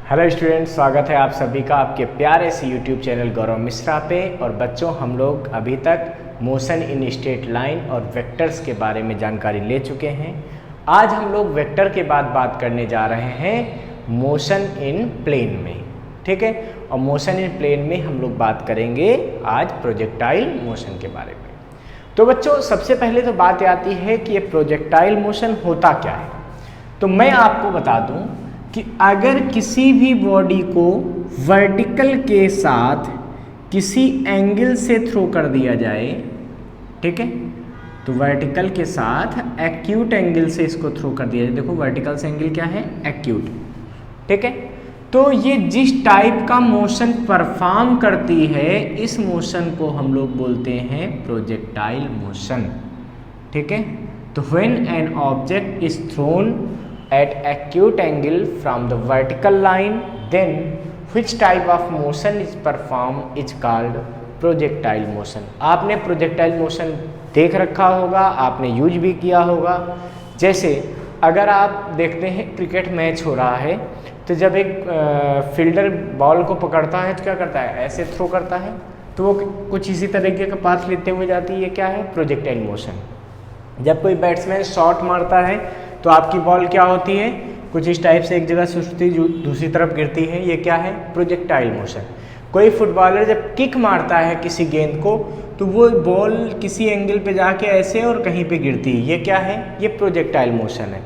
Hello students, स्वागत है आप सभी का आपके प्यारे से यूट्यूब चैनल गौरव मिश्रा पे। और बच्चों, हम लोग अभी तक मोशन इन स्ट्रेट लाइन और वेक्टर्स के बारे में जानकारी ले चुके हैं। आज हम लोग वेक्टर के बाद बात करने जा रहे हैं मोशन इन प्लेन में, ठीक है। और मोशन इन प्लेन में हम लोग बात करेंगे आज प्रोजेक्टाइल मोशन के बारे में। तो बच्चों, सबसे पहले तो बात आती है कि ये प्रोजेक्टाइल मोशन होता क्या है। तो मैं आपको बता दूं कि अगर किसी भी बॉडी को वर्टिकल के साथ किसी एंगल से थ्रो कर दिया जाए, ठीक है, तो वर्टिकल के साथ एक्यूट एंगल से इसको थ्रो कर दिया जाए। देखो वर्टिकल से एंगल क्या है, एक्यूट, ठीक है। तो ये जिस टाइप का मोशन परफॉर्म करती है, इस मोशन को हम लोग बोलते हैं प्रोजेक्टाइल मोशन, ठीक है। तो when an object is throne at acute angle from the vertical line, then which type of motion is performed is called projectile motion। आपने प्रोजेक्टाइल मोशन देख रखा होगा, आपने यूज भी किया होगा। जैसे अगर आप देखते हैं क्रिकेट मैच हो रहा है, तो जब एक फील्डर बॉल को पकड़ता है तो क्या करता है, ऐसे थ्रो करता है, तो वो कुछ इसी तरीके का पाथ लेते हुए जाती है। ये क्या है, प्रोजेक्टाइल मोशन। जब कोई बैट्समैन शॉट मारता है तो आपकी बॉल क्या होती है, कुछ इस टाइप से एक जगह से उछलती दूसरी तरफ गिरती है। ये क्या है, प्रोजेक्टाइल मोशन। कोई फुटबॉलर जब किक मारता है किसी गेंद को, तो वो बॉल किसी एंगल पे जाके ऐसे और कहीं पे गिरती है। ये क्या है, ये प्रोजेक्टाइल मोशन है।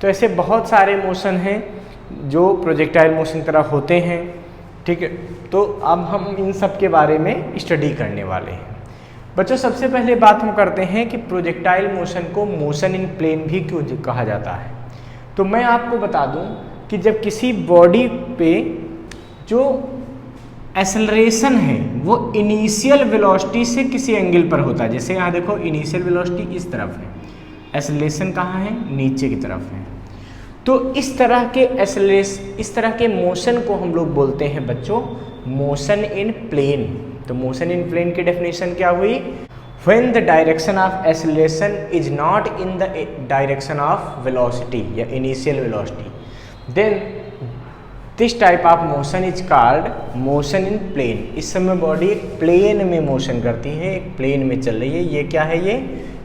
तो ऐसे बहुत सारे मोशन हैं जो प्रोजेक्टाइल मोशन की तरह होते हैं, ठीक है। तो अब हम इन सब के बारे में स्टडी करने वाले हैं। बच्चों, सबसे पहले बात हम करते हैं कि प्रोजेक्टाइल मोशन को मोशन इन प्लेन भी क्यों कहा जाता है। तो मैं आपको बता दूं कि जब किसी बॉडी पे जो एक्सेलरेशन है वो इनिशियल वेलोसिटी से किसी एंगल पर होता है। जैसे यहाँ देखो, इनिशियल वेलोसिटी इस तरफ है, एक्सेलरेशन कहाँ है, नीचे की तरफ है। तो इस तरह के मोशन को हम लोग बोलते हैं बच्चों मोशन इन प्लेन। तो मोशन इन प्लेन की डेफिनेशन क्या हुई, when the direction of acceleration is not in the direction of velocity या initial velocity, then this type of motion is called motion in plane. इस समय body एक plane में motion करती है, एक प्लेन में चल रही है। ये क्या है,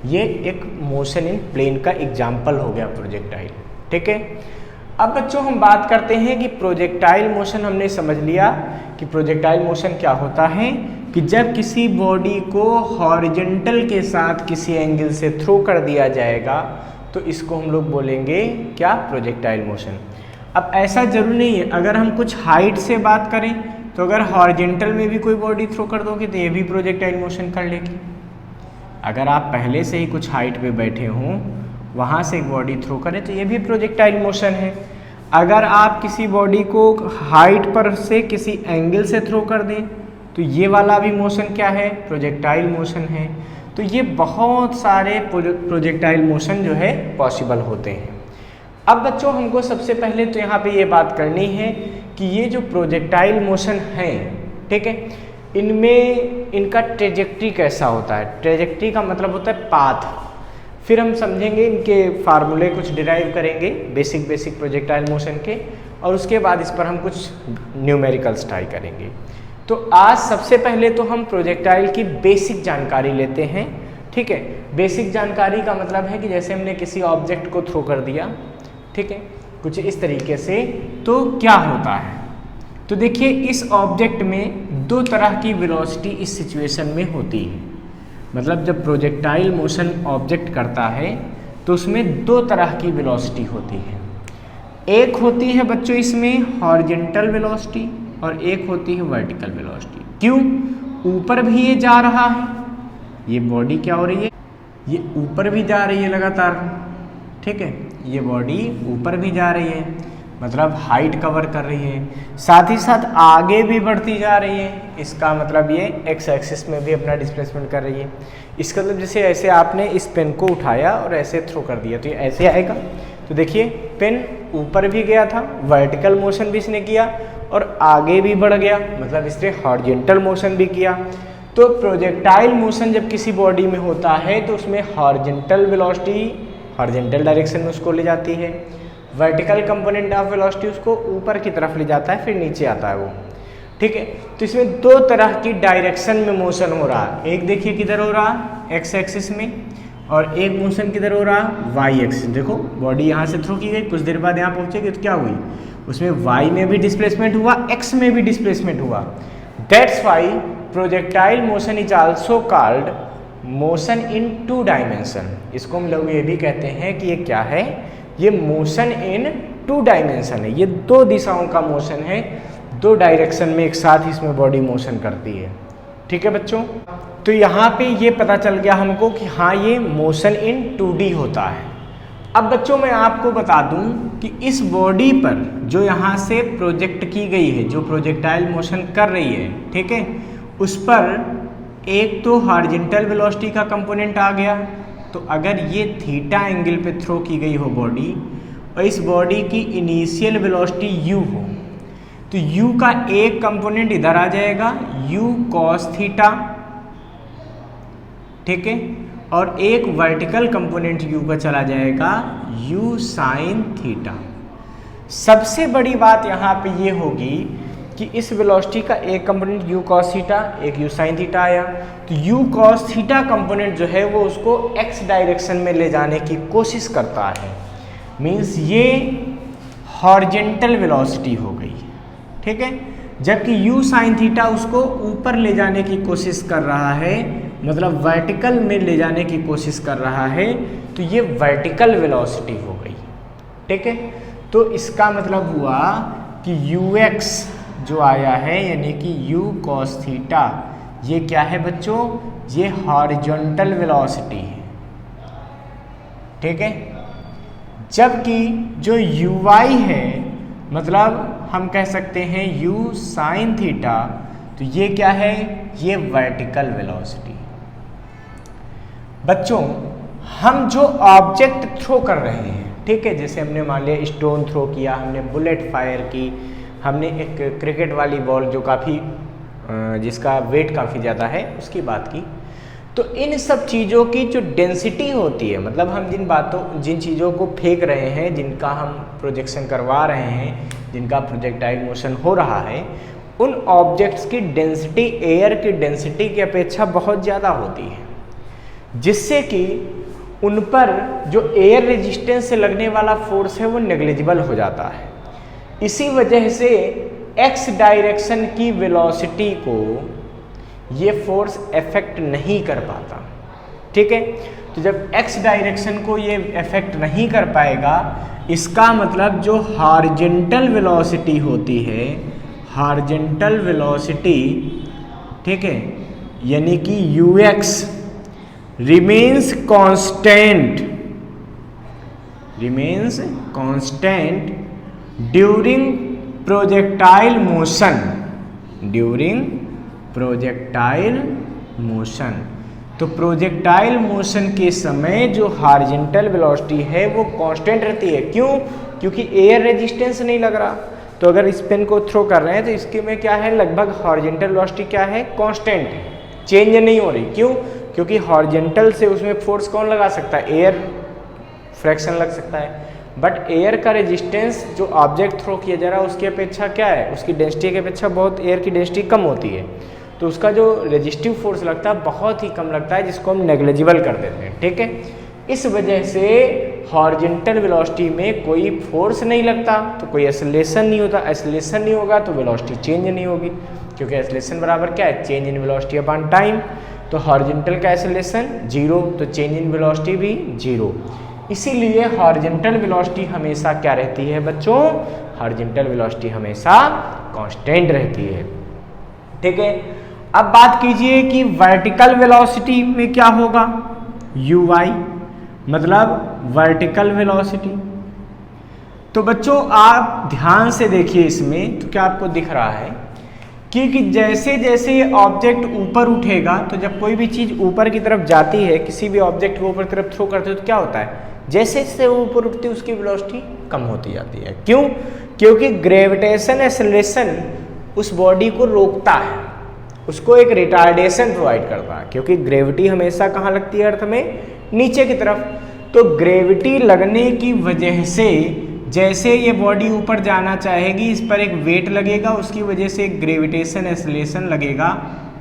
ये एक मोशन इन प्लेन का एग्जाम्पल हो गया प्रोजेक्टाइल, ठीक है। अब बच्चों, हम बात करते हैं कि प्रोजेक्टाइल मोशन हमने समझ लिया कि प्रोजेक्टाइल मोशन क्या होता है, कि जब किसी बॉडी को हॉरिजॉन्टल के साथ किसी एंगल से थ्रो कर दिया जाएगा तो इसको हम लोग बोलेंगे क्या, प्रोजेक्टाइल मोशन। अब ऐसा जरूरी नहीं है, अगर हम कुछ हाइट से बात करें तो अगर हॉरिजॉन्टल में भी कोई बॉडी थ्रो कर दोगे तो ये भी प्रोजेक्टाइल मोशन कर लेगी। अगर आप पहले से ही कुछ हाइट पे बैठे हों, वहाँ से एक बॉडी थ्रो करें तो ये भी प्रोजेक्टाइल मोशन है। अगर आप किसी बॉडी को हाइट पर से किसी एंगल से थ्रो कर दें तो ये वाला भी मोशन क्या है, प्रोजेक्टाइल मोशन है। तो ये बहुत सारे प्रोजेक्टाइल मोशन जो है पॉसिबल होते हैं। अब बच्चों, हमको सबसे पहले तो यहाँ पे ये बात करनी है कि ये जो प्रोजेक्टाइल मोशन है, ठीक है, इनमें इनका ट्रेजेक्ट्री कैसा होता है। ट्रेजेक्ट्री का मतलब होता है पाथ। फिर हम समझेंगे, इनके फार्मूले कुछ डिराइव करेंगे बेसिक प्रोजेक्टाइल मोशन के, और उसके बाद इस पर हम कुछ न्यूमेरिकल्स ट्राई करेंगे। तो आज सबसे पहले तो हम प्रोजेक्टाइल की बेसिक जानकारी लेते हैं, ठीक है। बेसिक जानकारी का मतलब है कि जैसे हमने किसी ऑब्जेक्ट को थ्रो कर दिया, ठीक है, कुछ इस तरीके से, तो क्या होता है। तो देखिए, इस ऑब्जेक्ट में दो तरह की वेलोसिटी इस सिचुएशन में होती है। मतलब जब प्रोजेक्टाइल मोशन ऑब्जेक्ट करता है तो उसमें दो तरह की वेलोसिटी होती है। एक होती है बच्चों इसमें हॉरिजॉन्टल वेलोसिटी और एक होती है वर्टिकल वेलोसिटी। क्यों, ऊपर भी ये जा रहा है, ये बॉडी क्या हो रही है, ये ऊपर भी जा रही है लगातार, ठीक है, ये बॉडी ऊपर भी जा रही है, मतलब हाइट कवर कर रही है, साथ ही साथ आगे भी बढ़ती जा रही है। इसका मतलब ये एक्स एक्सिस में भी अपना डिस्प्लेसमेंट कर रही है। इसका मतलब जैसे ऐसे आपने इस पेन को उठाया और ऐसे थ्रो कर दिया तो ये ऐसे आएगा। तो देखिए, पेन ऊपर भी गया था, वर्टिकल मोशन भी इसने किया, और आगे भी बढ़ गया, मतलब इसने हॉरिजॉन्टल मोशन भी किया। तो प्रोजेक्टाइल मोशन जब किसी बॉडी में होता है तो उसमें हॉरिजॉन्टल वेलोसिटी हॉरिजॉन्टल डायरेक्शन में उसको ले जाती है, वर्टिकल कंपोनेंट ऑफ वेलोसिटी उसको ऊपर की तरफ ले जाता है, फिर नीचे आता है वो, ठीक है। तो इसमें दो तरह की डायरेक्शन में मोशन हो रहा है, एक देखिए किधर हो रहा एक्स एक्सिस में, और एक मोशन किधर हो रहा वाई एक्सिस। देखो बॉडी यहाँ से थ्रो की गई, कुछ देर बाद यहाँ पहुँचेगी तो क्या हुई, उसमें वाई में भी डिस्प्लेसमेंट हुआ, एक्स में भी डिस्प्लेसमेंट हुआ। That's why projectile motion is also called motion in two dimension. इसको हम लोग ये भी कहते हैं कि ये क्या है, ये मोशन इन टू डायमेंशन है, ये दो दिशाओं का मोशन है, दो डायरेक्शन में एक साथ इसमें बॉडी मोशन करती है, ठीक है बच्चों। तो यहाँ पे ये पता चल गया हमको कि हाँ ये मोशन इन 2D होता है। अब बच्चों मैं आपको बता दूं कि इस बॉडी पर जो यहाँ से प्रोजेक्ट की गई है, जो प्रोजेक्टाइल मोशन कर रही है, ठीक है, उस पर एक तो हॉरिजॉन्टल वेलोसिटी का कंपोनेंट आ गया। तो अगर ये थीटा एंगल पे थ्रो की गई हो बॉडी और इस बॉडी की इनिशियल वेलोसिटी u हो, तो u का एक कंपोनेंट इधर आ जाएगा u cos थीटा, ठीक है, और एक वर्टिकल कंपोनेंट u का चला जाएगा u sin थीटा। सबसे बड़ी बात यहाँ पे ये होगी कि इस वेलोसिटी का एक कंपोनेंट u cos थीटा, एक u sin थीटा आया, तो u cos थीटा कंपोनेंट जो है वो उसको x डायरेक्शन में ले जाने की कोशिश करता है, मीन्स ये हॉरिजॉन्टल वेलोसिटी हो गई, ठीक है। जबकि u sin थीटा उसको ऊपर ले जाने की कोशिश कर रहा है, मतलब वर्टिकल में ले जाने की कोशिश कर रहा है, तो ये वर्टिकल वेलोसिटी हो गई, ठीक है। तो इसका मतलब हुआ कि ux जो आया है यानी कि u cos थीटा, ये क्या है बच्चों, ये हॉरिजॉन्टल वेलोसिटी है, ठीक है। जबकि जो uy है, मतलब हम कह सकते हैं u sin थीटा, तो ये क्या है, ये वर्टिकल वेलोसिटी। बच्चों हम जो ऑब्जेक्ट थ्रो कर रहे हैं, ठीक है, जैसे हमने मान लिया स्टोन थ्रो किया, हमने बुलेट फायर की, हमने एक क्रिकेट वाली बॉल जो काफ़ी जिसका वेट काफ़ी ज़्यादा है उसकी बात की, तो इन सब चीज़ों की जो डेंसिटी होती है, मतलब हम जिन चीज़ों को फेंक रहे हैं, जिनका हम प्रोजेक्शन करवा रहे हैं, जिनका प्रोजेक्टाइल मोशन हो रहा है, उन ऑब्जेक्ट्स की डेंसिटी एयर की डेंसिटी की अपेक्षा बहुत ज़्यादा होती है, जिससे कि उन पर जो एयर रेजिस्टेंस से लगने वाला फोर्स है वो नेग्लिजिबल हो जाता है। इसी वजह से x डायरेक्शन की वेलोसिटी को ये फोर्स अफेक्ट नहीं कर पाता, ठीक है। तो जब x डायरेक्शन को ये अफेक्ट नहीं कर पाएगा, इसका मतलब जो हॉरिजॉन्टल वेलोसिटी होती है, हॉरिजॉन्टल वेलोसिटी, ठीक है, यानी कि ux remains constant during projectile motion, तो प्रोजेक्टाइल मोशन के समय जो हॉरिजॉन्टल वेलोसिटी है वो कांस्टेंट रहती है। क्यों? क्योंकि एयर रेजिस्टेंस नहीं लग रहा। तो अगर इस पेन को थ्रो कर रहे हैं तो इसके में क्या है, लगभग हॉरिजॉन्टल वेलोसिटी क्या है, कांस्टेंट है, चेंज नहीं हो रही। क्यों? क्योंकि हॉरिजॉन्टल से उसमें फोर्स कौन लगा सकता है, एयर फ्रैक्शन लग सकता है, बट एयर का रेजिस्टेंस जो ऑब्जेक्ट थ्रो किया जा रहा है उसकी अपेक्षा क्या है, उसकी डेंसिटी की अपेक्षा बहुत एयर की डेंसिटी कम होती है, तो उसका जो रेजिस्टिव फोर्स लगता है बहुत ही कम लगता है, जिसको हम नेग्लिजिबल कर देते हैं, ठीक है। इस वजह से हॉरिजॉन्टल वेलोसिटी में कोई फोर्स नहीं लगता तो कोई एक्सेलरेशन नहीं होता, एक्सेलरेशन नहीं होगा तो वेलोसिटी चेंज नहीं होगी, क्योंकि एक्सेलरेशन बराबर क्या है, change in velocity upon time. तो हॉरिजॉन्टल का एक्सेलरेशन 0 तो चेंज इन वेलोसिटी भी 0, इसीलिए हॉरिजॉन्टल वेलोसिटी हमेशा क्या रहती है बच्चों, हॉरिजॉन्टल वेलोसिटी हमेशा कांस्टेंट रहती है, ठीक है। अब बात कीजिए कि वर्टिकल वेलोसिटी में क्या होगा, uy मतलब वर्टिकल वेलोसिटी। तो बच्चों आप ध्यान से देखिए इसमें, तो क्या आपको दिख रहा है कि जैसे जैसे ये ऑब्जेक्ट ऊपर उठेगा, तो जब कोई भी चीज़ ऊपर की तरफ जाती है, किसी भी ऑब्जेक्ट को ऊपर की तरफ थ्रो करते हो तो क्या होता है, जैसे जैसे वो ऊपर उठती है उसकी वेलोसिटी कम होती जाती है। क्यों? क्योंकि ग्रेविटेशन एक्सेलरेशन उस बॉडी को रोकता है, उसको एक रिटार्डेशन प्रोवाइड करता है, क्योंकि ग्रेविटी हमेशा कहाँ लगती है अर्थ में, नीचे की तरफ। तो ग्रेविटी लगने की वजह से जैसे ये बॉडी ऊपर जाना चाहेगी, इस पर एक वेट लगेगा, उसकी वजह से एक ग्रेविटेशन एक्सेलरेशन लगेगा,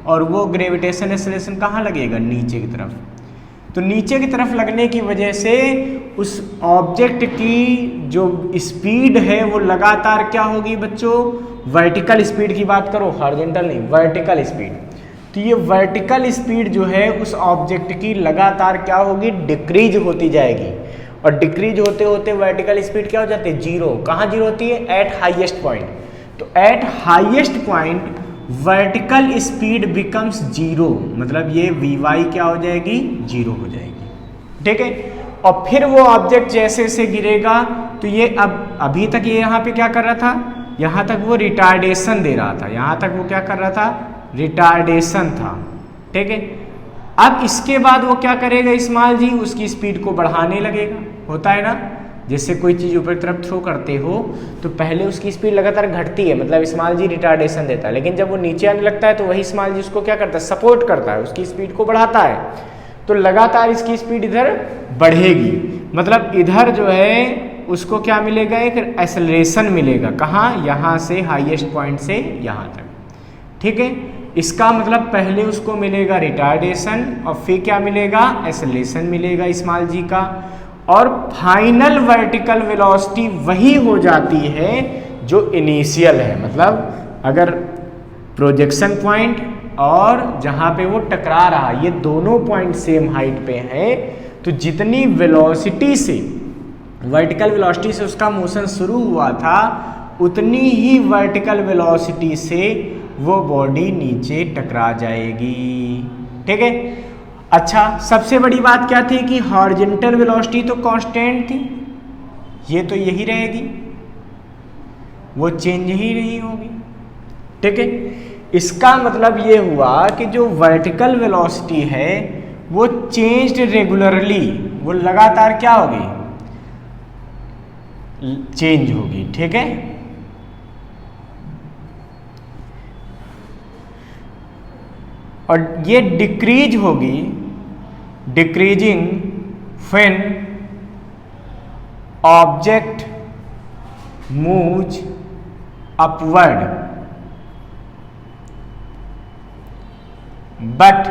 और वो ग्रेविटेशन एक्सेलरेशन कहाँ लगेगा? नीचे की तरफ। तो नीचे की तरफ लगने की वजह से उस ऑब्जेक्ट की जो स्पीड है वो लगातार क्या होगी बच्चों? वर्टिकल स्पीड की बात करो, हॉरिजॉन्टल नहीं, वर्टिकल स्पीड। तो ये वर्टिकल स्पीड जो है उस ऑब्जेक्ट की लगातार क्या होगी? डिक्रीज होती जाएगी, और डिक्रीज होते होते वर्टिकल स्पीड क्या हो जाती है? जीरो। कहाँ जीरो होती है? At highest point. तो at highest point vertical speed becomes zero, मतलब ये Vy क्या हो जाएगी? जीरो हो जाएगी। ठीक है। और फिर वो ऑब्जेक्ट जैसे से गिरेगा तो ये अब अभी तक ये यहाँ पे क्या कर रहा था? यहाँ तक वो रिटार्डेशन दे रहा था, यहाँ तक वो क्या कर रहा था? रिटार्डेशन था। ठीक है। अब इसके बाद वो क्या करेगा स्मॉल जी? उसकी स्पीड को बढ़ाने लगेगा। होता है ना, जैसे कोई चीज़ ऊपर की तरफ थ्रो करते हो तो पहले उसकी स्पीड लगातार घटती है, मतलब स्मॉल जी रिटार्डेशन देता है, लेकिन जब वो नीचे आने लगता है तो वही स्मॉल जी उसको क्या करता है? सपोर्ट करता है, उसकी स्पीड को बढ़ाता है। तो लगातार इसकी स्पीड इधर बढ़ेगी, मतलब इधर जो है उसको क्या मिलेगा? एक एक्सेलरेशन मिलेगा। कहाँ? यहाँ से हाईएस्ट पॉइंट से यहाँ तक। ठीक है। इसका मतलब पहले उसको मिलेगा रिटार्डेशन, और फिर क्या मिलेगा? एक्सेलरेशन मिलेगा स्मॉल जी का, और फाइनल वर्टिकल वेलोसिटी वही हो जाती है जो इनिशियल है। मतलब अगर प्रोजेक्शन पॉइंट और जहाँ पे वो टकरा रहा, ये दोनों पॉइंट सेम हाइट पे हैं, तो जितनी वेलोसिटी से, वर्टिकल वेलोसिटी से उसका मोशन शुरू हुआ था, उतनी ही वर्टिकल वेलोसिटी से वो बॉडी नीचे टकरा जाएगी। ठीक है। अच्छा, सबसे बड़ी बात क्या थी कि हॉरिजॉन्टल वेलोसिटी तो कांस्टेंट थी, ये तो यही रहेगी, वो चेंज ही नहीं होगी। ठीक है। इसका मतलब ये हुआ कि जो वर्टिकल वेलोसिटी है वो चेंज्ड रेगुलरली, वो लगातार क्या होगी? चेंज होगी। ठीक है। और ये डिक्रीज होगी, decreasing when object moves upward, but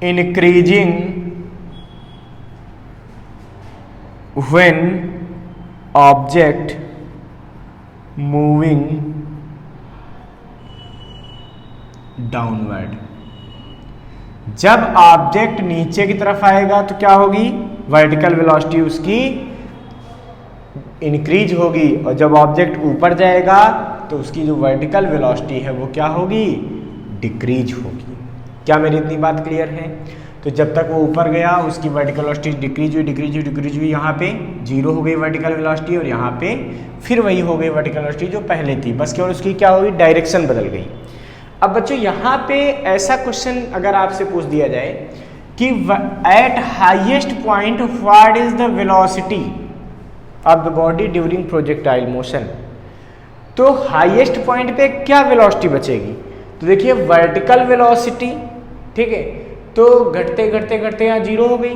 increasing when object moving downward. जब ऑब्जेक्ट नीचे की तरफ आएगा तो क्या होगी? वर्टिकल वेलोसिटी उसकी इंक्रीज होगी, और जब ऑब्जेक्ट ऊपर जाएगा तो उसकी जो वर्टिकल वेलोसिटी है वो क्या होगी? डिक्रीज होगी। क्या मेरी इतनी बात क्लियर है? तो जब तक वो ऊपर गया उसकी वर्टिकल वेलोसिटी डिक्रीज हुई, यहाँ पे जीरो हो गई वर्टिकल वेलोसिटी, और यहाँ पे फिर वही हो गई वर्टिकल वेलोसिटी जो पहले थी, बस केवल उसकी क्या होगी? डायरेक्शन बदल गई। अब बच्चों यहाँ पे ऐसा क्वेश्चन अगर आपसे पूछ दिया जाए कि eight highest point what is the velocity of the body during projectile motion, तो हाईएस्ट पॉइंट पे क्या वेलोसिटी बचेगी? तो देखिए वर्टिकल वेलोसिटी, ठीक है, तो घटते घटते घटते यहाँ जीरो हो गई,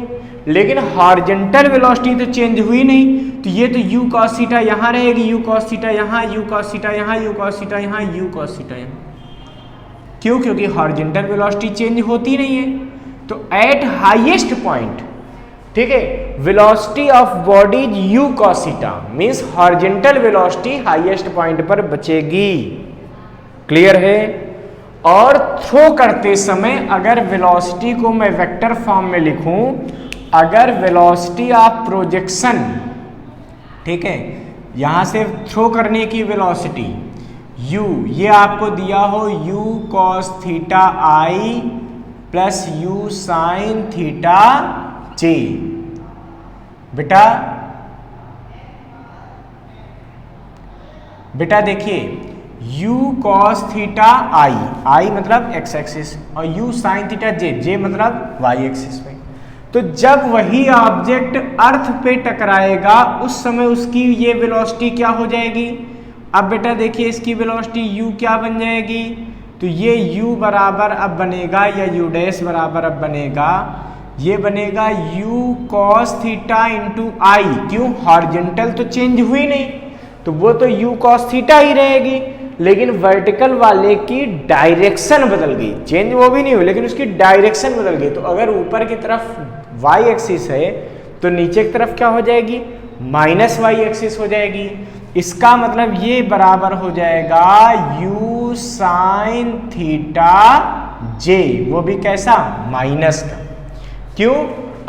लेकिन हॉरिजॉन्टल वेलोसिटी तो चेंज हुई नहीं, तो ये तो u cos थीटा यहाँ रहेगी, u cos थीटा यहाँ, u cos थीटा यहाँ, u cos थीटा यहाँ, u cos थीटा यहाँ। क्यों? क्योंकि हॉरिजॉन्टल वेलोसिटी चेंज होती नहीं है। तो एट हाईएस्ट पॉइंट, ठीक है, velocity of body u cos theta means horizontal velocity highest point पर बचेगी। क्लियर है? और थ्रो करते समय अगर वेलोसिटी को मैं वेक्टर फॉर्म में लिखूं, अगर वेलोसिटी ऑफ प्रोजेक्शन, ठीक है, यहां से थ्रो करने की वेलोसिटी u, ये आपको दिया हो u cos theta i plus u sin theta j। बेटा देखिए u cos थीटा i मतलब x एक्सिस, और u sin थीटा j मतलब y एक्सिस पे। तो जब वही ऑब्जेक्ट अर्थ पे टकराएगा उस समय उसकी ये वेलोसिटी क्या हो जाएगी? अब बेटा देखिए इसकी वेलोसिटी u क्या बन जाएगी? तो ये u बराबर अब बनेगा, या u डैश बराबर अब बनेगा ये बनेगा u cos थीटा इंटू आई। क्यों? हॉरिजॉन्टल तो चेंज हुई नहीं, तो वो तो u cos थीटा ही रहेगी, लेकिन वर्टिकल वाले की डायरेक्शन बदल गई। चेंज वो भी नहीं हुई, लेकिन उसकी डायरेक्शन बदल गई। तो अगर ऊपर की तरफ y एक्सिस है तो नीचे की तरफ क्या हो जाएगी? माइनस y एक्सिस हो जाएगी। इसका मतलब ये बराबर हो जाएगा u साइन थीटा j, वो भी कैसा? माइनस का। क्यों?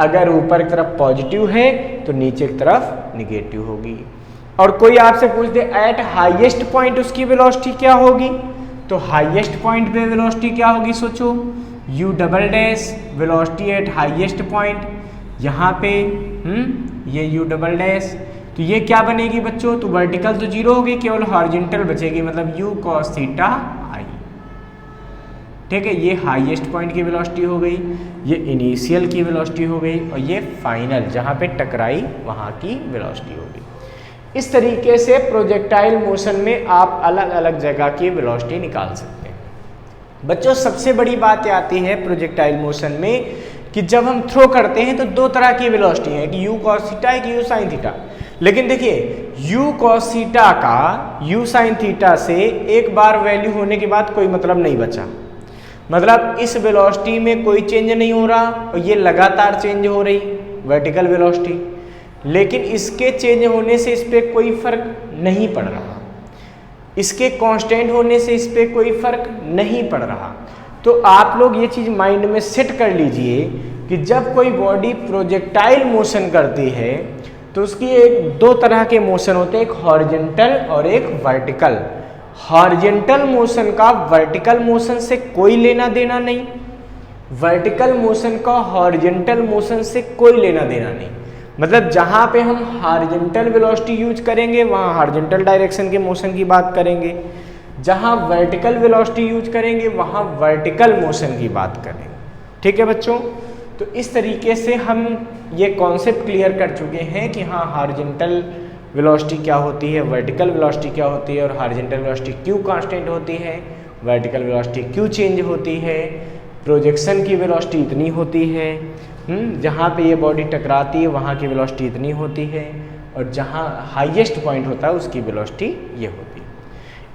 अगर ऊपर की तरफ पॉजिटिव है तो नीचे की तरफ निगेटिव होगी। और कोई आपसे पूछ दे एट हाईएस्ट पॉइंट उसकी वेलोसिटी क्या होगी, तो हाईएस्ट पॉइंट पे वेलोसिटी क्या होगी? सोचो, u double dash velocity at highest point, यहाँ पे ये u डबल डैश, तो ये क्या बनेगी बच्चों? तो वर्टिकल तो जीरो होगी, केवल हॉरिजॉन्टल बचेगी, मतलब u cos थीटा आई। ठीक है, ये हाईएस्ट पॉइंट की वेलोसिटी हो गई, ये इनिशियल की वेलोसिटी हो गई, और ये फाइनल जहाँ पे टकराई वहाँ की वेलोसिटी हो गई। इस तरीके से प्रोजेक्टाइल मोशन में आप अलग अलग जगह की वेलोसिटी निकाल सकते हैं। बच्चों सबसे बड़ी बात आती है प्रोजेक्टाइल मोशन में कि जब हम थ्रो करते हैं तो दो तरह की वेलोसिटी है, कि u cos थीटा है कि u sin थीटा। लेकिन देखिए u cos थीटा का u sin थीटा से एक बार वैल्यू होने के बाद कोई मतलब नहीं बचा, मतलब इस वेलोसिटी में कोई चेंज नहीं हो रहा और ये लगातार चेंज हो रही वर्टिकल वेलोसिटी, लेकिन इसके चेंज होने से इस पर कोई फर्क नहीं पड़ रहा, इसके कांस्टेंट होने से इस पर कोई फर्क नहीं पड़ रहा। तो आप लोग ये चीज़ माइंड में सेट कर लीजिए कि जब कोई बॉडी प्रोजेक्टाइल मोशन करती है तो उसकी एक दो तरह के मोशन होते हैं, एक हॉरिजॉन्टल और एक वर्टिकल। हॉरिजॉन्टल मोशन का वर्टिकल मोशन से कोई लेना देना नहीं, वर्टिकल मोशन का हॉरिजॉन्टल मोशन से कोई लेना देना नहीं। मतलब जहाँ पे हम हॉरिजॉन्टल वेलोसिटी यूज करेंगे वहाँ हॉरिजॉन्टल डायरेक्शन के मोशन की बात करेंगे, जहाँ वर्टिकल वेलोसिटी यूज करेंगे वहाँ वर्टिकल मोशन की बात करेंगे। ठीक है बच्चों, तो इस तरीके से हम ये कॉन्सेप्ट क्लियर कर चुके हैं कि हाँ हॉरिजॉन्टल वेलोसिटी क्या होती है, वर्टिकल वेलोसिटी क्या होती है, और हॉरिजॉन्टल वेलोसिटी क्यों कांस्टेंट होती है, वर्टिकल वेलोसिटी क्यों चेंज होती है, प्रोजेक्शन की वेलोसिटी इतनी होती है, जहाँ पे ये बॉडी टकराती है वहाँ की वेलोसिटी इतनी होती है, और जहाँ हाईएस्ट पॉइंट होता है उसकी वेलोसिटी ये होती है।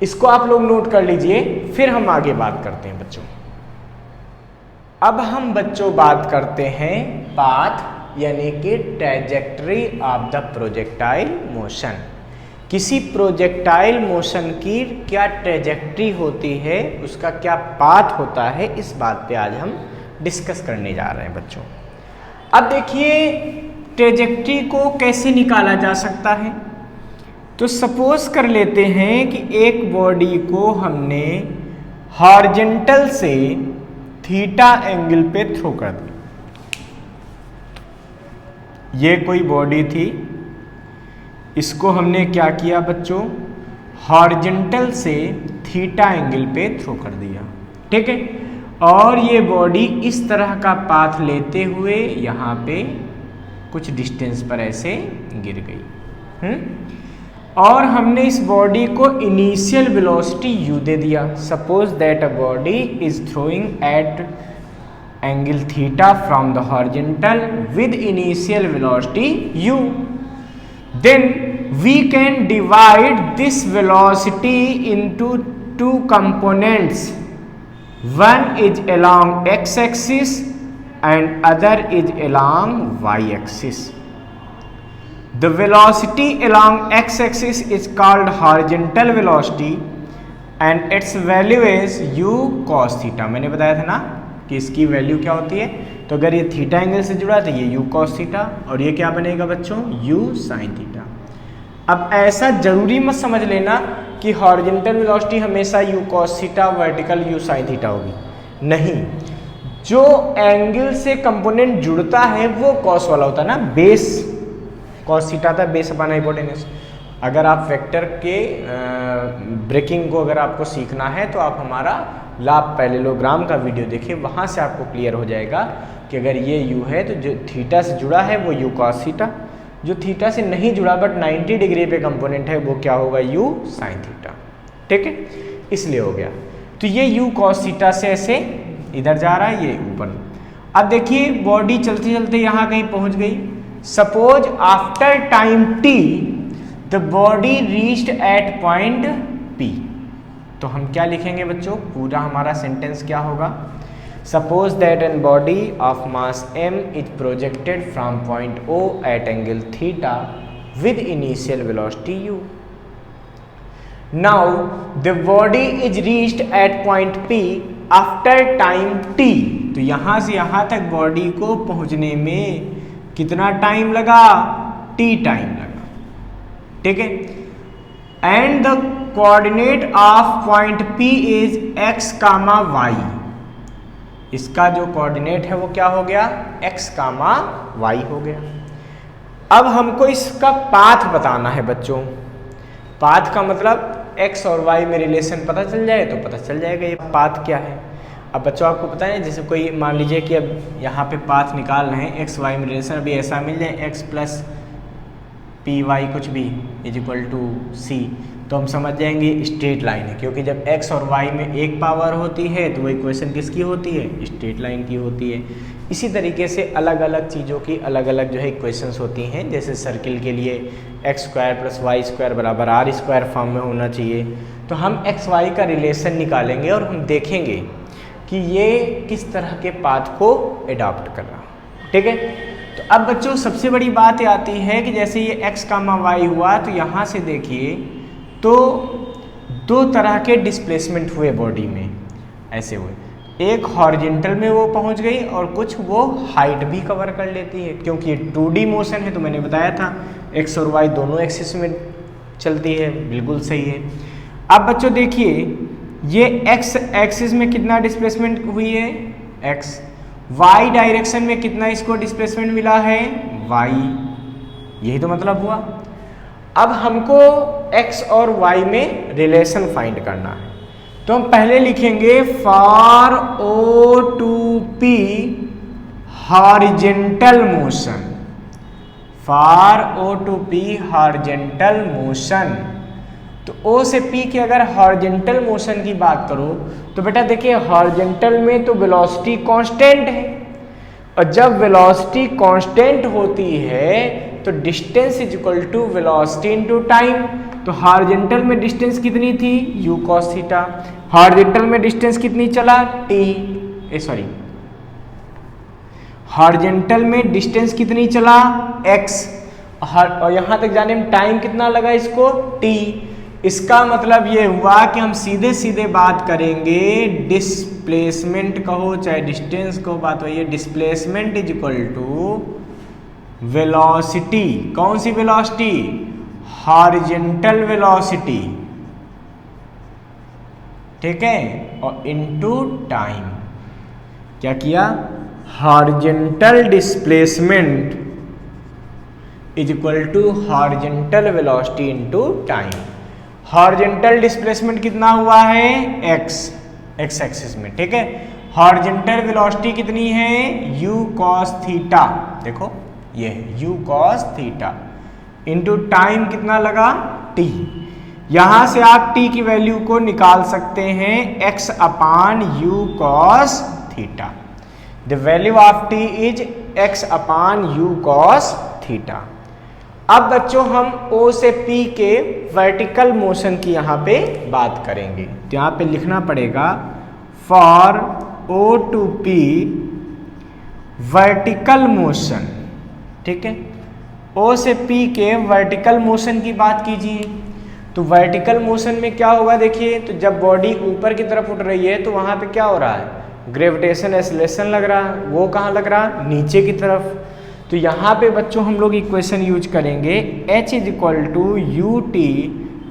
इसको आप लोग नोट कर लीजिए, फिर हम आगे बात करते हैं बच्चों। अब हम बच्चों बात करते हैं पाथ यानी कि trajectory of the projectile motion. किसी प्रोजेक्टाइल मोशन की क्या ट्रैजेक्टरी होती है, उसका क्या पाथ होता है, इस बात पे आज हम डिस्कस करने जा रहे हैं बच्चों। अब देखिए ट्रैजेक्टरी को कैसे निकाला जा सकता है। तो सपोज कर लेते हैं कि एक बॉडी को हमने हॉरिजॉन्टल से थीटा एंगल पे थ्रो कर दिया। ये कोई बॉडी थी, इसको हमने क्या किया बच्चों, हॉरिजॉन्टल से थीटा एंगल पे थ्रो कर दिया। ठीक है, और ये बॉडी इस तरह का पाथ लेते हुए यहाँ पे कुछ डिस्टेंस पर ऐसे गिर गई। और हमने इस बॉडी को इनिशियल वेलोसिटी u दे दिया। Suppose that a body is throwing at angle theta from the horizontal with initial velocity u, then we can divide this velocity into two components. One is along x-axis and other is along y-axis. The velocity along x-axis is called horizontal velocity and its value is u cos theta. मैंने बताया था ना कि इसकी value क्या होती है, तो अगर ये थीटा एंगल से जुड़ा तो ये u cos थीटा, और ये क्या बनेगा बच्चों, u sin थीटा। अब ऐसा जरूरी मत समझ लेना कि हॉरिजॉन्टल वेलोसिटी हमेशा u cos theta, vertical u sin theta होगी, नहीं। जो एंगल से कंपोनेंट जुड़ता है वो cos वाला होता है ना, बेस cos थीटा था, बेस अपॉन हाइपोटेन्यूज। अगर आप वेक्टर के ब्रेकिंग को अगर आपको सीखना है तो आप हमारा लाभ पैरेललोग्राम का वीडियो देखिए, वहाँ से आपको क्लियर हो जाएगा कि अगर ये u है तो जो थीटा से जुड़ा है वो u cos थीटा, जो थीटा से नहीं जुड़ा बट 90 डिग्री पे कंपोनेंट है वो क्या होगा, u sin थीटा। ठीक है, इसलिए हो गया। तो ये u cos थीटा से ऐसे इधर जा रहा है, ये ऊपर, अब देखिए बॉडी चलते चलते यहाँ कहीं पहुँच गई। Suppose after time t the body reached at point P, तो हम क्या लिखेंगे बच्चों, पूरा हमारा सेंटेंस क्या होगा, suppose that an body of mass m is projected from point O at angle theta with initial velocity u। Now the body is reached at point P after time t, तो यहाँ से यहाँ तक body को पहुँचने में कितना time लगा, t टाइम लगा, ठीक है। And the coordinate of point P is x, y, इसका जो कोऑर्डिनेट है वो क्या हो गया, x, y हो गया। अब हमको इसका पाथ बताना है बच्चों। पाथ का मतलब x और y में रिलेशन पता चल जाए तो पता चल जाएगा ये पाथ क्या है। अब बच्चों आपको पता है, जैसे कोई मान लीजिए कि अब यहाँ पे पाथ निकाल रहे हैं, x y में रिलेशन अभी ऐसा मिल जाए x प्लस पी वाई कुछ भी इज इक्वल टू सी, तो हम समझ जाएंगे स्ट्रेट लाइन है, क्योंकि जब x और y में एक पावर होती है तो वो इक्वेशन किसकी होती है, स्ट्रेट लाइन की होती है। इसी तरीके से अलग अलग चीज़ों की अलग अलग जो है इक्वेशंस होती हैं। जैसे सर्किल के लिए x square plus y square बराबर आर स्क्वायर फॉर्म में होना चाहिए, तो हम x y का रिलेशन निकालेंगे और हम देखेंगे कि ये किस तरह के पाथ को एडॉप्ट कर रहा, ठीक है। तो अब बच्चों सबसे बड़ी बात ये आती है कि जैसे ये x, y हुआ, तो यहाँ से देखिए तो दो तरह के डिस्प्लेसमेंट हुए बॉडी में, ऐसे हुए, एक हॉरिजॉन्टल में वो पहुँच गई और कुछ वो हाइट भी कवर कर लेती है, क्योंकि ये 2D मोशन है। तो मैंने बताया था x और y दोनों एक्सिस में चलती है, बिल्कुल सही है। अब बच्चों देखिए ये x एक्सिस में कितना डिस्प्लेसमेंट हुई है, x, y डायरेक्शन में कितना इसको डिस्प्लेसमेंट मिला है, y, यही तो मतलब हुआ। अब हमको x और y में रिलेशन फाइंड करना है, तो हम पहले लिखेंगे for O to P horizontal motion, for O to P horizontal motion. तो O से P की अगर हॉरिजॉन्टल मोशन की बात करो तो बेटा देखिए हॉरिजॉन्टल में तो वेलोसिटी कांस्टेंट है, और जब वेलोसिटी कांस्टेंट होती है तो distance is equal to velocity into time. तो हॉरिजॉन्टल में डिस्टेंस कितनी थी, u cos थीटा, हॉरिजॉन्टल में डिस्टेंस कितनी चला, हॉरिजॉन्टल में डिस्टेंस कितनी चला, x, और यहां तक जाने में टाइम कितना लगा इसको, t। इसका मतलब ये हुआ कि हम सीधे सीधे बात करेंगे डिस्प्लेसमेंट कहो चाहे डिस्टेंस कहो, बात वही है, displacement is equal to velocity, कौन सी वेलोसिटी, हॉरिजॉन्टल वेलोसिटी, ठीक है, और इनटू टाइम। क्या किया, horizontal displacement is equal to horizontal velocity into time. Horizontal displacement कितना हुआ है, x एक्सिस में, ठीक है। हॉरिजॉन्टल वेलोसिटी कितनी है, u cos थीटा, देखो ये u cos theta into time कितना लगा, t। यहां से आप t की वैल्यू को निकाल सकते हैं x upon u cos theta. The value of t is x upon u cos theta. अब बच्चों हम O से P के वर्टिकल मोशन की यहाँ पे बात करेंगे, तो यहाँ पे लिखना पड़ेगा for O to P vertical motion, ठीक है। O से P के वर्टिकल मोशन की बात कीजिए, तो वर्टिकल मोशन में क्या होगा, देखिए तो जब बॉडी ऊपर की तरफ उठ रही है तो वहाँ पे क्या हो रहा है, ग्रेविटेशन एक्सेलरेशन लग रहा है, वो कहाँ लग रहा है, नीचे की तरफ। तो यहाँ पे बच्चों हम लोग इक्वेशन यूज करेंगे h is equal to u t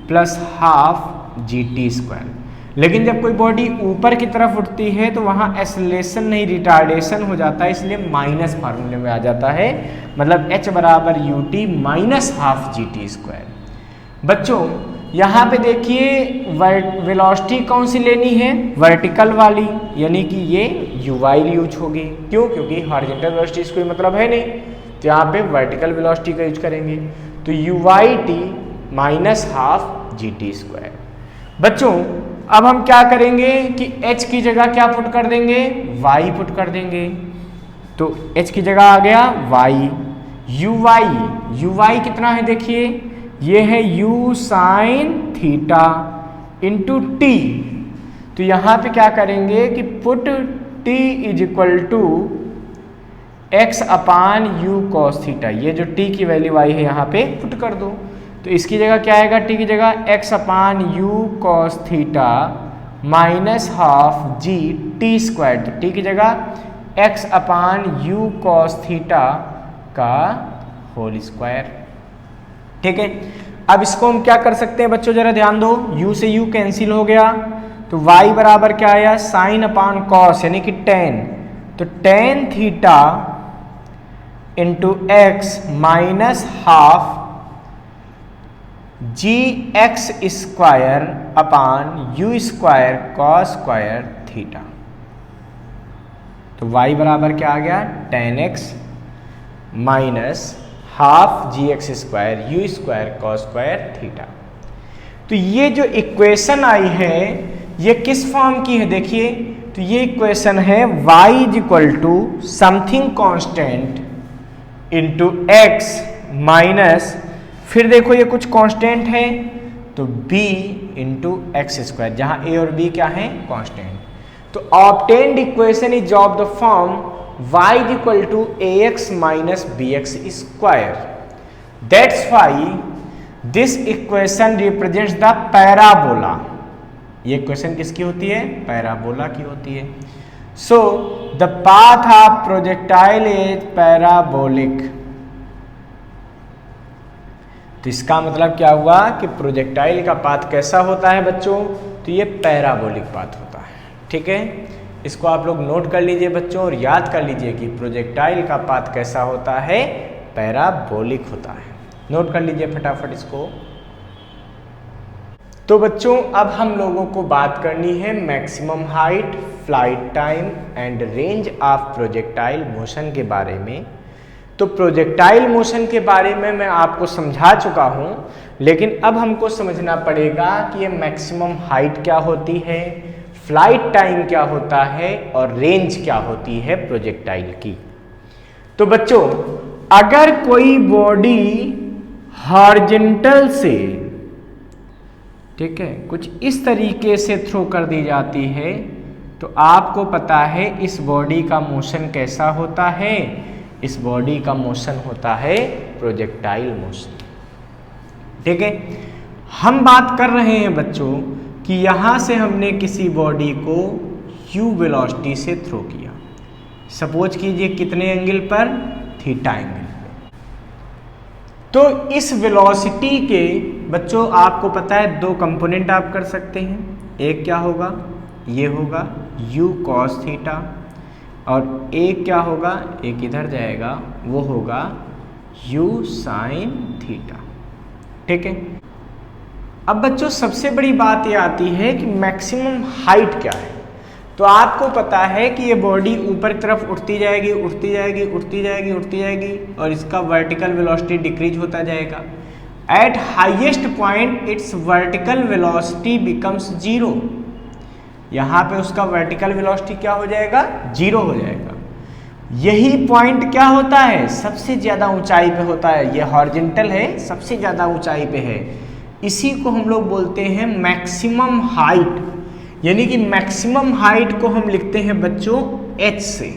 plus half g t square. लेकिन जब कोई बॉडी ऊपर की तरफ उठती है तो वहाँ एक्सेलरेशन नहीं रिटार्डेशन हो जाता है, इसलिए माइनस फार्मूले में आ जाता है, मतलब h बराबर U T minus half g t square. बच्चों यहाँ पे देखिए वेलोसिटी कौन सी लेनी है, वर्टिकल वाली, यानी कि ये यू वाई यूज होगी, क्यों, क्योंकि हॉरिजॉन्टल वेलोसिटी कोई मतलब है नहीं, तो यहाँ पे वर्टिकल वेलोसिटी का यूज करेंगे, तो u y t minus half g t square. बच्चों अब हम क्या करेंगे कि h की जगह क्या पुट कर देंगे, y पुट कर देंगे, तो h की जगह आ गया y, यू वाई कितना है देखिए, ये है u sine theta into t. तो यहाँ पे क्या करेंगे कि put t is equal to x upon u cos theta, ये जो t की वैल्यू आई है यहाँ पे पुट कर दो। तो इसकी जगह क्या आएगा, t की जगह x upon u cos theta minus half g t square. तो t की जगह x upon u cos theta का होल स्क्वायर। ठीक है, अब इसको हम क्या कर सकते हैं बच्चों, जरा ध्यान दो, u से u कैंसिल हो गया, तो y बराबर क्या आया, साइन अपान कॉस यानी कि टेन। तो tan theta into x minus half g x square upon u square cos square theta. तो y बराबर क्या आ गया, tan x minus half g x square u square cos square theta. तो ये जो इक्वेशन आई है ये किस फॉर्म की है देखिए, तो ये इक्वेशन है y is equal to something constant into x minus, फिर देखो ये कुछ कांस्टेंट है तो b इंटू एक्स स्क्वायर, जहां a और b क्या है, कांस्टेंट। तो obtained equation is of the form y is equal to ax minus bx square. That's why this equation represents the parabola. ये इक्वेशन किसकी होती है, पैराबोला की होती है। So the path of projectile is parabolic. तो इसका मतलब क्या हुआ कि प्रोजेक्टाइल का पाथ कैसा होता है बच्चों, तो ये पैराबोलिक पाथ होता है। ठीक है, इसको आप लोग नोट कर लीजिए बच्चों और याद कर लीजिए कि प्रोजेक्टाइल का पाथ कैसा होता है, पैराबोलिक होता है। नोट कर लीजिए फटाफट इसको। तो बच्चों अब हम लोगों को बात करनी है maximum height, flight time and range of projectile motion के बारे में। तो प्रोजेक्टाइल मोशन के बारे में मैं आपको समझा चुका हूं, लेकिन अब हमको समझना पड़ेगा कि ये मैक्सिमम हाइट क्या होती है, फ्लाइट टाइम क्या होता है और रेंज क्या होती है प्रोजेक्टाइल की। तो बच्चों अगर कोई बॉडी हॉरिजॉन्टल से, ठीक है, कुछ इस तरीके से थ्रो कर दी जाती है तो आपको पता है इस बॉडी का मोशन कैसा होता है, इस बॉडी का मोशन होता है प्रोजेक्टाइल मोशन। ठीक है, हम बात कर रहे हैं बच्चों कि यहां से हमने किसी बॉडी को u वेलोसिटी से थ्रो किया, सपोज कीजिए कितने एंगल पर, थीटा एंगल पे। तो इस वेलोसिटी के बच्चों आपको पता है दो कंपोनेंट आप कर सकते हैं, एक क्या होगा, ये होगा u cos थीटा, और एक क्या होगा, एक इधर जाएगा, वो होगा u sin थीटा। ठीक है, अब बच्चों सबसे बड़ी बात ये आती है कि मैक्सिमम हाइट क्या है। तो आपको पता है कि ये बॉडी ऊपर की तरफ उठती जाएगी उठती जाएगी उठती जाएगी उठती जाएगी और इसका वर्टिकल वेलोसिटी डिक्रीज होता जाएगा। Eight highest point it's vertical velocity becomes zero. यहाँ पे उसका वर्टिकल वेलोसिटी क्या हो जाएगा, जीरो हो जाएगा। यही पॉइंट क्या होता है, सबसे ज़्यादा ऊंचाई पे होता है। ये हॉरिजॉन्टल है, सबसे ज़्यादा ऊंचाई पे है। इसी को हम लोग बोलते हैं मैक्सिमम हाइट, यानी कि मैक्सिमम हाइट को हम लिखते हैं बच्चों h से।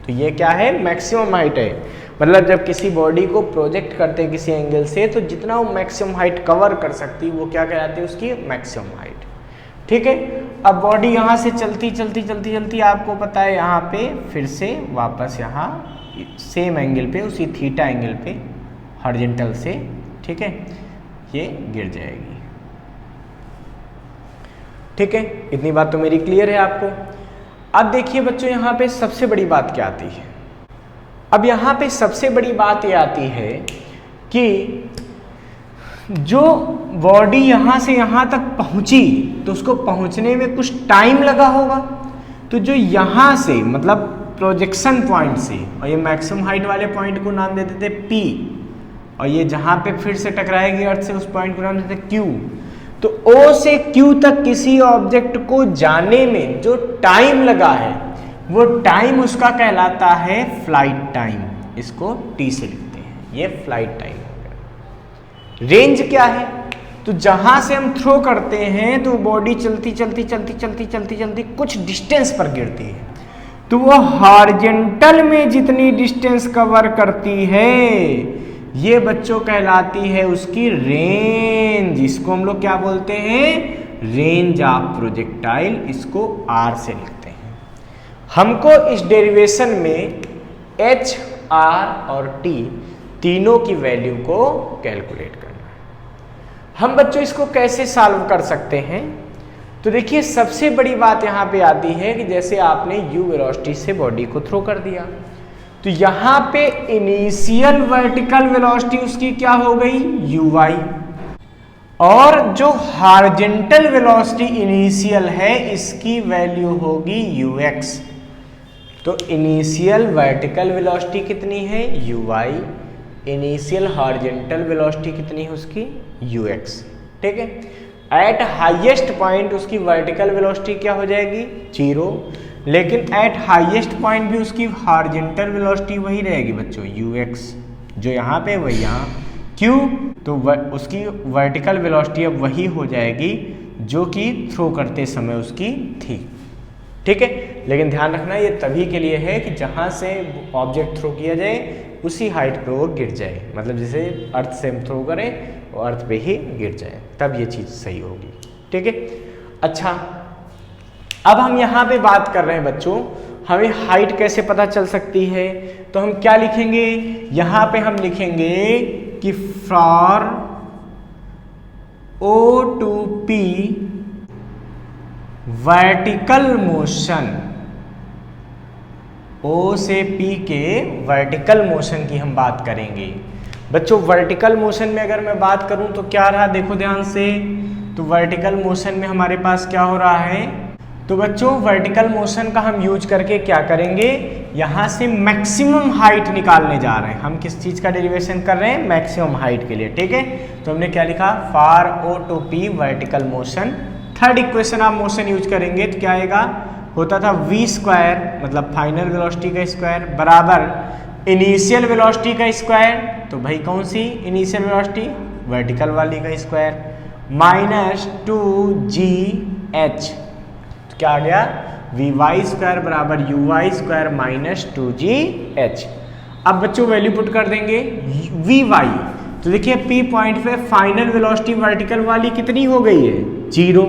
तो ये क्या है, मैक्सिमम हाइट है। मतलब जब किसी बॉडी को प्रोजेक्ट करते हैं किसी एंगल से तो जितना वो मैक्सिमम हाइट कवर कर सकती है वो क्या कहलाती है, उसकी मैक्सिमम हाइट। ठीक है, अब बॉडी यहाँ से चलती चलती चलती चलती आपको पता है यहाँ पे फिर से वापस यहाँ सेम एंगल पे, उसी थीटा एंगल पे हॉरिजॉन्टल से, ठीक है, ये गिर जाएगी। ठीक है, इतनी बात तो मेरी क्लियर है आपको। अब देखिए बच्चों यहाँ पे सबसे बड़ी बात क्या आती है। अब यहाँ पे सबसे बड़ी बात ये आती है कि जो बॉडी यहाँ से यहाँ तक पहुँची तो उसको पहुँचने में कुछ टाइम लगा होगा। तो जो यहाँ से मतलब प्रोजेक्शन पॉइंट से, और ये मैक्सिमम हाइट वाले पॉइंट को नाम दे देते P, और ये जहाँ पे फिर से टकराएगी अर्थ से उस पॉइंट को नाम देते Q। तो O से Q तक किसी ऑब्जेक्ट को जाने में जो टाइम लगा है वो टाइम उसका कहलाता है फ्लाइट टाइम, इसको टी से लिखते हैं, ये फ्लाइट टाइम हो गया। रेंज क्या है? तो जहां से हम थ्रो करते हैं तो बॉडी चलती चलती चलती चलती चलती चलती कुछ डिस्टेंस पर गिरती है, तो वो हॉरिजॉन्टल में जितनी डिस्टेंस कवर करती है ये बच्चों कहलाती है उसकी रेंज। इसको हम लोग क्या बोलते हैं? रेंज ऑफ प्रोजेक्टाइल, इसको आर से लिखते हैं। हमको इस डेरिवेशन में एच, आर और टी तीनों की वैल्यू को कैलकुलेट करना है। हम बच्चों इसको कैसे सॉल्व कर सकते हैं? तो देखिए सबसे बड़ी बात यहाँ पे आती है कि जैसे आपने u वेलोसिटी से बॉडी को थ्रो कर दिया, तो यहाँ पे इनिशियल वर्टिकल वेलोसिटी उसकी क्या हो गई? uy, और जो हॉरिजॉन्टल वेलोसिटी इनिशियल है इसकी वैल्यू होगी ux। तो इनिशियल वर्टिकल वेलोसिटी कितनी है? uy, इनिशियल हॉरिजॉन्टल वेलोसिटी कितनी है उसकी? ux। ठीक है, एट हाईएस्ट पॉइंट उसकी वर्टिकल वेलोसिटी क्या हो जाएगी? 0, लेकिन एट हाईएस्ट पॉइंट भी उसकी हॉरिजॉन्टल वेलोसिटी वही रहेगी बच्चों, ux, जो यहाँ पे वही यहाँ। क्यों? तो उसकी वर्टिकल वेलोसिटी अब वही हो जाएगी जो कि थ्रो करते समय उसकी थी। ठीक है, लेकिन ध्यान रखना ये तभी के लिए है कि जहाँ से ऑब्जेक्ट थ्रो किया जाए उसी हाइट पे वो गिर जाए, मतलब जैसे अर्थ से हम थ्रो करें और अर्थ पे ही गिर जाए, तब ये चीज़ सही होगी। ठीक है, अच्छा अब हम यहाँ पे बात कर रहे हैं बच्चों, हमें हाइट कैसे पता चल सकती है? तो हम क्या लिखेंगे? यहाँ पे हम लिखेंगे कि for O to P vertical motion, O से P के वर्टिकल मोशन की हम बात करेंगे। बच्चों वर्टिकल मोशन में अगर मैं बात करूं तो क्या रहा, देखो ध्यान से, तो वर्टिकल मोशन में हमारे पास क्या हो रहा है? तो बच्चों वर्टिकल मोशन का हम यूज करके क्या करेंगे? यहाँ से मैक्सिमम हाइट निकालने जा रहे हैं। हम किस चीज़ का डेरिवेशन कर रहे हैं? मैक्सिमम हाइट के लिए। ठीक है, तो हमने क्या लिखा? For O to P vertical motion. Third equation आप मोशन यूज करेंगे तो क्या आएगा? होता था v स्क्वायर, मतलब फाइनल वेलोसिटी का स्क्वायर, बराबर इनिशियल वेलोसिटी का स्क्वायर, तो भाई कौन सी इनिशियल वेलोसिटी? वर्टिकल वाली का स्क्वायर, माइनस 2gh, तो क्या आ गया? vy स्क्वायर बराबर uy स्क्वायर माइनस 2gh। अब बच्चों वैल्यू पुट कर देंगे vy, तो देखिए P पॉइंट पे फाइनल वेलोसिटी वर्टिकल वाली कितनी हो गई है? 0।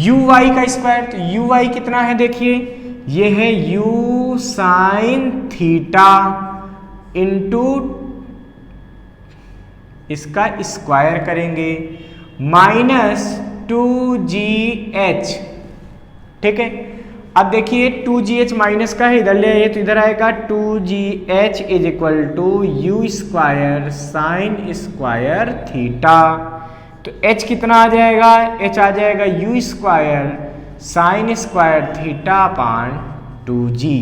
uy का स्क्वायर, तो uy कितना है? देखिए ये है u साइन थीटा इंटू इसका स्क्वायर करेंगे माइनस 2gh। ठीक है, अब देखिए 2gh माइनस का है, इधर ले आइए तो इधर आएगा 2gh is equal to u square sine square theta. तो h कितना आ जाएगा? h आ जाएगा u square sine square theta upon 2g।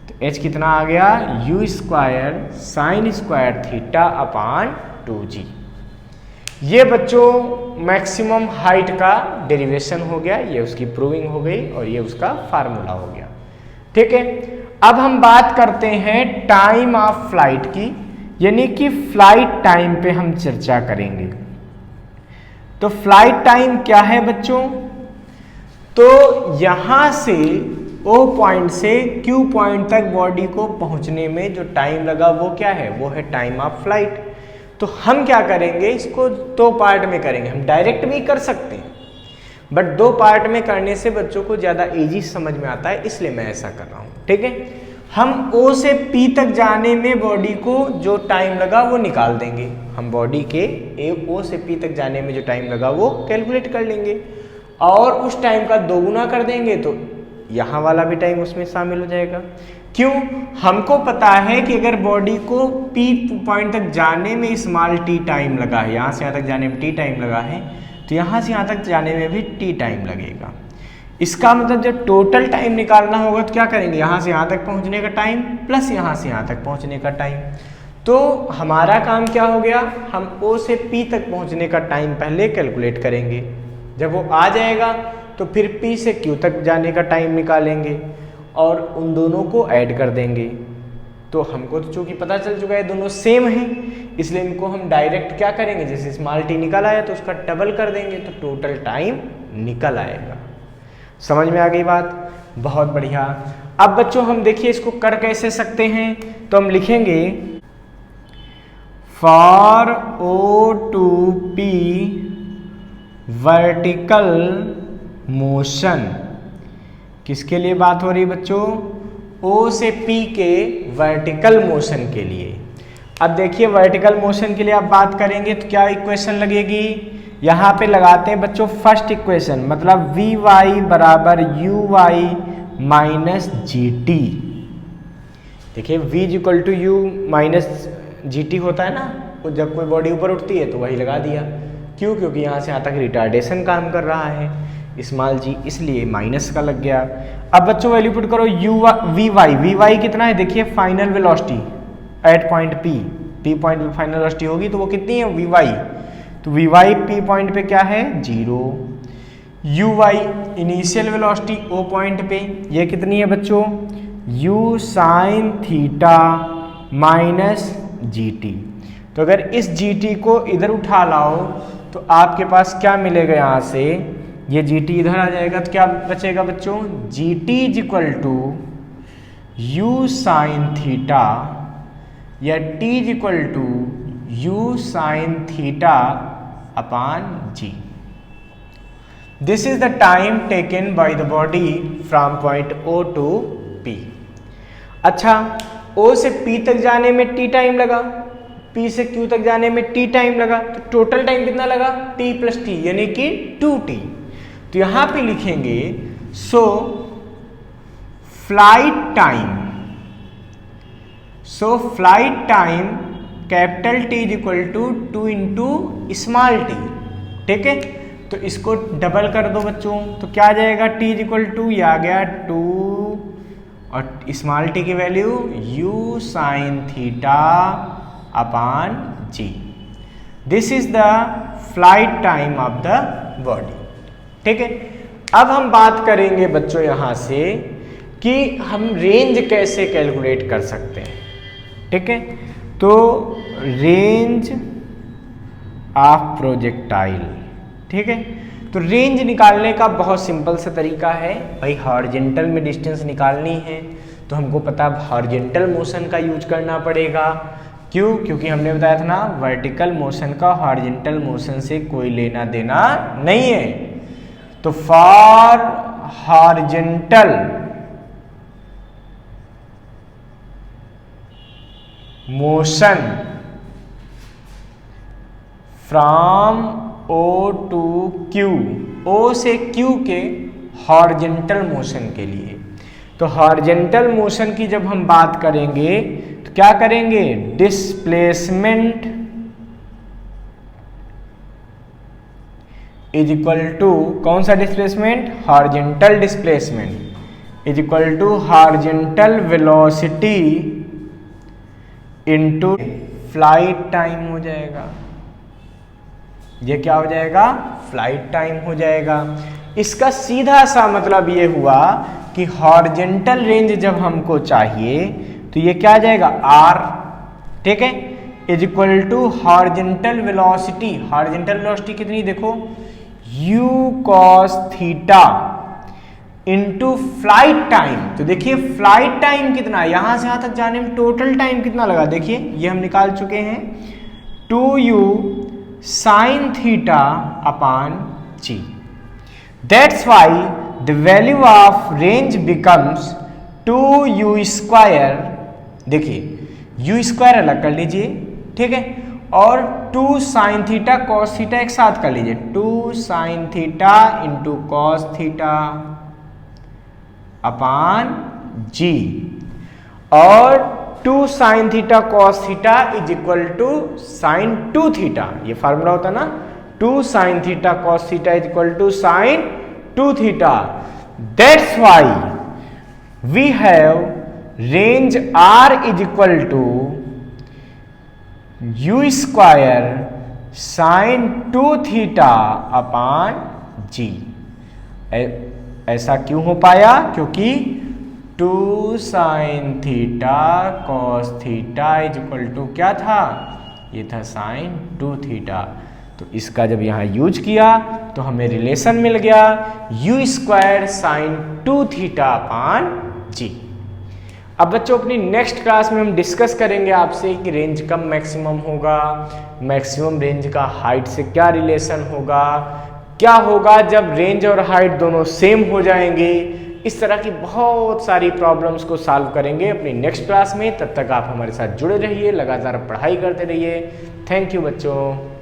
तो h कितना आ गया? u square sine square theta upon 2g। ये बच्चों मैक्सिमम हाइट का डेरिवेशन हो गया, ये उसकी प्रूविंग हो गई और ये उसका फार्मूला हो गया। ठीक है, अब हम बात करते हैं टाइम ऑफ फ्लाइट की, यानी कि फ्लाइट टाइम पे हम चर्चा करेंगे। तो फ्लाइट टाइम क्या है बच्चों? तो यहां से O पॉइंट से Q पॉइंट तक बॉडी को पहुंचने में जो टाइम लगा वो क्या है? वो है टाइम ऑफ फ्लाइट। तो हम क्या करेंगे? इसको दो पार्ट में करेंगे। हम डायरेक्ट भी कर सकते हैं, बट दो पार्ट में करने से बच्चों को ज़्यादा इजी समझ में आता है, इसलिए मैं ऐसा कर रहा हूँ। ठीक है, हम O से P तक जाने में बॉडी को जो टाइम लगा वो निकाल देंगे। हम बॉडी के O से P तक जाने में जो टाइम लगा वो कैलकुलेट कर लेंगे और उस टाइम का दोगुना कर देंगे, तो यहाँ वाला भी टाइम उसमें शामिल हो जाएगा। क्यों? हमको पता है कि अगर बॉडी को P पॉइंट तक जाने में स्मॉल t टाइम लगा है, यहाँ से यहाँ तक जाने में t टाइम लगा है, तो यहाँ से यहाँ तक जाने में भी t टाइम लगेगा। इसका मतलब जब टोटल टाइम निकालना होगा तो क्या करेंगे? यहाँ से यहाँ तक पहुँचने का टाइम प्लस यहाँ से यहाँ तक पहुँचने का टाइम। तो हमारा काम क्या हो गया? हम O से P तक पहुँचने का टाइम पहले कैलकुलेट करेंगे। जब वो आ जाएगा तो फिर P से Q तक जाने का टाइम निकालेंगे और उन दोनों को ऐड कर देंगे। तो हमको तो चूंकि पता चल चुका है दोनों सेम हैं, इसलिए इनको हम डायरेक्ट क्या करेंगे, जैसे स्मॉल टी निकल आया तो उसका डबल कर देंगे तो टोटल टाइम निकल आएगा। समझ में आ गई बात? बहुत बढ़िया। अब बच्चों हम देखिए इसको कर कैसे सकते हैं, तो हम लिखेंगे for O to P vertical motion. किसके लिए बात हो रही है बच्चों? O से P के वर्टिकल मोशन के लिए। अब देखिए वर्टिकल मोशन के लिए आप बात करेंगे तो क्या इक्वेशन लगेगी, यहाँ पे लगाते हैं बच्चों फर्स्ट इक्वेशन, मतलब वी वाई बराबर u y minus g t. देखिए v equal to u minus g t होता है ना, तो जब कोई बॉडी ऊपर उठती है तो वही लगा दिया। क्यों? क्योंकि यहाँ से यहाँ तक रिटार्डेशन काम कर रहा है स्मॉल जी, इसलिए माइनस का लग गया। अब बच्चों वैल्यू पुट करो यू वी वाई कितना है, देखिए final velocity at point P point पे फाइनल वेलोसिटी होगी तो वो कितनी है वी वाई, तो वी वाई पी पॉइंट पे क्या है 0। U y initial velocity O point पे ये कितनी है बच्चों, u sine theta minus g t. तो अगर इस जी टी को इधर उठा लाओ तो आपके पास क्या मिलेगा, यहाँ से ये जी टी इधर आ जाएगा तो क्या बचेगा बच्चों, g t is equal to u sine theta या t is equal to u sine theta upon g. This is the time taken by the body from point O to P। अच्छा, O से P तक जाने में T time लगा, P से Q तक जाने में T टाइम लगा, तो टोटल टाइम कितना लगा T प्लस T यानी कि 2T। तो यहां पे लिखेंगे so flight time capital T is equal to 2 into small t. ठीक है, तो इसको डबल कर दो बच्चों तो क्या आ जाएगा, T इज इक्वल टू ये आ गया 2 और स्मॉल टी की value u sine theta upon g. This is the flight time of the body. ठीक है, अब हम बात करेंगे बच्चों यहां से कि हम रेंज कैसे कैलकुलेट कर सकते हैं। ठीक है, तो रेंज ऑफ प्रोजेक्टाइल। ठीक है, तो रेंज निकालने का बहुत सिंपल सा तरीका है भाई, हॉरिजॉन्टल में डिस्टेंस निकालनी है तो हमको पता हॉरिजॉन्टल मोशन का यूज करना पड़ेगा। क्यों? क्योंकि हमने बताया था ना वर्टिकल मोशन का हॉरिजॉन्टल मोशन से कोई लेना देना नहीं है। तो for horizontal motion from O to Q, O से Q के हॉरिजॉन्टल मोशन के लिए, तो हॉरिजॉन्टल मोशन की जब हम बात करेंगे तो क्या करेंगे, डिस्प्लेसमेंट इज इक्वल टू कौन सा displacement, horizontal displacement is equal to horizontal velocity into flight time हो जाएगा। ये क्या हो जाएगा, फ्लाइट टाइम हो जाएगा। इसका सीधा सा मतलब ये हुआ कि हॉरिजॉन्टल रेंज जब हमको चाहिए तो ये क्या आ जाएगा r, ठीक है, is equal to horizontal velocity. Horizontal velocity कितनी देखो, u cos theta into flight time. तो देखिए फ्लाइट टाइम कितना, यहां से यहां तक जाने में टोटल टाइम कितना लगा, देखिए ये हम निकाल चुके हैं 2u sine theta upon g. That's why the value of range becomes 2u square. देखिए u स्क्वायर अलग कर लीजिए, ठीक है, और 2 साइन थीटा कॉस थीटा एक साथ कर लीजिए, 2 sine theta into cos theta upon g, और 2 sine theta cos theta is equal to sine 2 theta. ये फार्मूला होता है ना, 2 sine theta cos theta is equal to sine 2 theta. That's why we have range R is equal to u square sine 2 theta upon g. ऐसा क्यों हो पाया, क्योंकि 2 sine theta cos theta is equal to क्या था, ये था sign 2 theta. तो इसका जब यहाँ यूज किया तो हमें रिलेशन मिल गया u square sine 2 theta upon g. अब बच्चों अपनी नेक्स्ट क्लास में हम डिस्कस करेंगे आपसे कि रेंज कब मैक्सिमम होगा, मैक्सिमम रेंज का हाइट से क्या रिलेशन होगा, क्या होगा जब रेंज और हाइट दोनों सेम हो जाएंगे। इस तरह की बहुत सारी प्रॉब्लम्स को सॉल्व करेंगे अपनी नेक्स्ट क्लास में। तब तक आप हमारे साथ जुड़े रहिए, लगातार पढ़ाई करते रहिए। थैंक यू बच्चों।